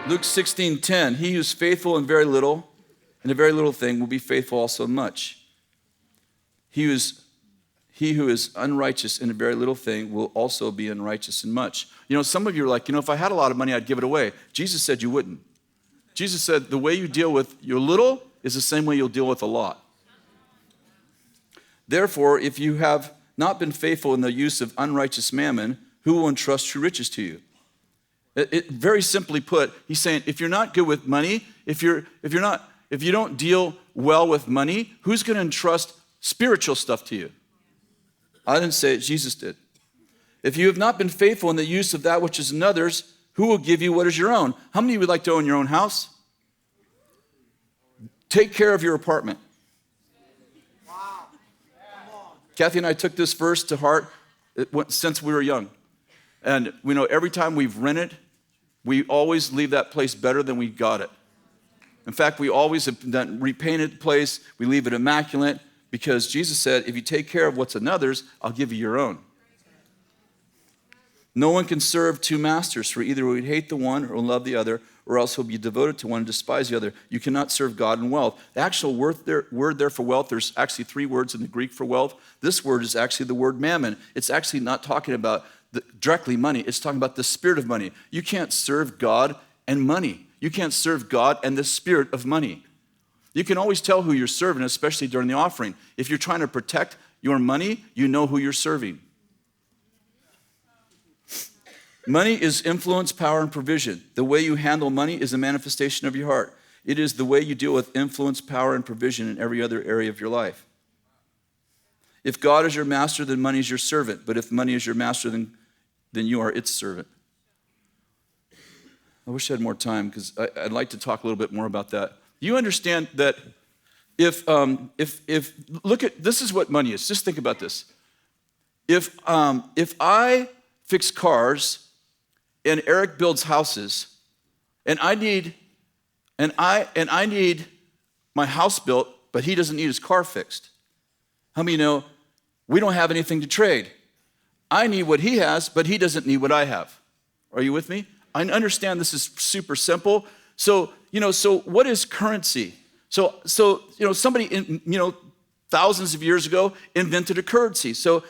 Luke 16:10, he who is faithful in very little, in a very little thing, will be faithful also in much. He who is unrighteous in a very little thing will also be unrighteous in much. You know, some of you are like, if I had a lot of money, I'd give it away. Jesus said you wouldn't. Jesus said the way you deal with your little is the same way you'll deal with a lot. Therefore, if you have not been faithful in the use of unrighteous mammon, who will entrust true riches to you? Very simply put, he's saying, if you're not good with money, if you don't deal well with money, who's going to entrust spiritual stuff to you? I didn't say it, Jesus did. If you have not been faithful in the use of that which is another's, who will give you what is your own? How many of you would like to own your own house? Take care of your apartment. Wow. Kathy and I took this verse to heart since we were young. And we know every time we've rented, we always leave that place better than we got it. In fact, we always have done repainted the place. We leave it immaculate because Jesus said, if you take care of what's another's, I'll give you your own. No one can serve two masters, for either will hate the one or love the other, or else he'll be devoted to one and despise the other. You cannot serve God and wealth. The actual word there for wealth, there's actually 3 words in the Greek for wealth. This word is actually the word mammon. It's actually not talking about directly money. It's talking about the spirit of money. You can't serve God and money. You can't serve God and the spirit of money. You can always tell who you're serving, especially during the offering. If you're trying to protect your money, you know who you're serving. Money is influence, power, and provision. The way you handle money is a manifestation of your heart. It is the way you deal with influence, power, and provision in every other area of your life. If God is your master, then money is your servant. But if money is your master, then you are its servant. I wish I had more time because I'd like to talk a little bit more about that. You understand that if look at, this is what money is. Just think about this. If I fix cars and Eric builds houses and I need my house built, but he doesn't need his car fixed. How many know we don't have anything to trade? I need what he has, but he doesn't need what I have. Are you with me? I understand this is super simple. So what is currency? So somebody thousands of years ago invented a currency. So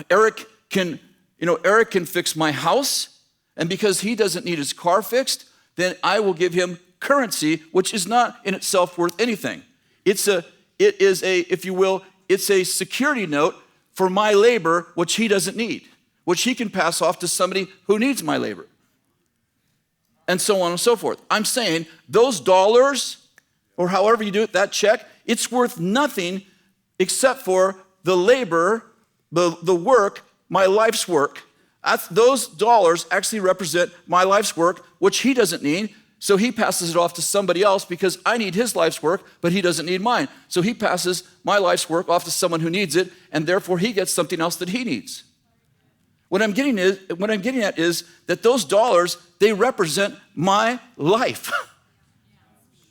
Eric can fix my house, and because he doesn't need his car fixed, then I will give him currency, which is not in itself worth anything. It's a security note for my labor, which he doesn't need, which he can pass off to somebody who needs my labor, and so on and so forth. I'm saying those dollars, or however you do it, that check, it's worth nothing except for the labor, the work, my life's work. Those dollars actually represent my life's work, which he doesn't need. So he passes it off to somebody else because I need his life's work, but he doesn't need mine. So he passes my life's work off to someone who needs it, and therefore he gets something else that he needs. What I'm getting at is that those dollars, they represent my life.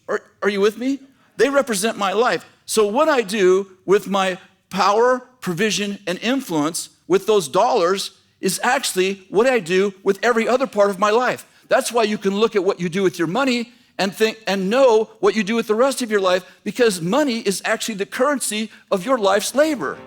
Are you with me? They represent my life. So what I do with my power, provision, and influence with those dollars is actually what I do with every other part of my life. That's why you can look at what you do with your money and think and know what you do with the rest of your life, because money is actually the currency of your life's labor.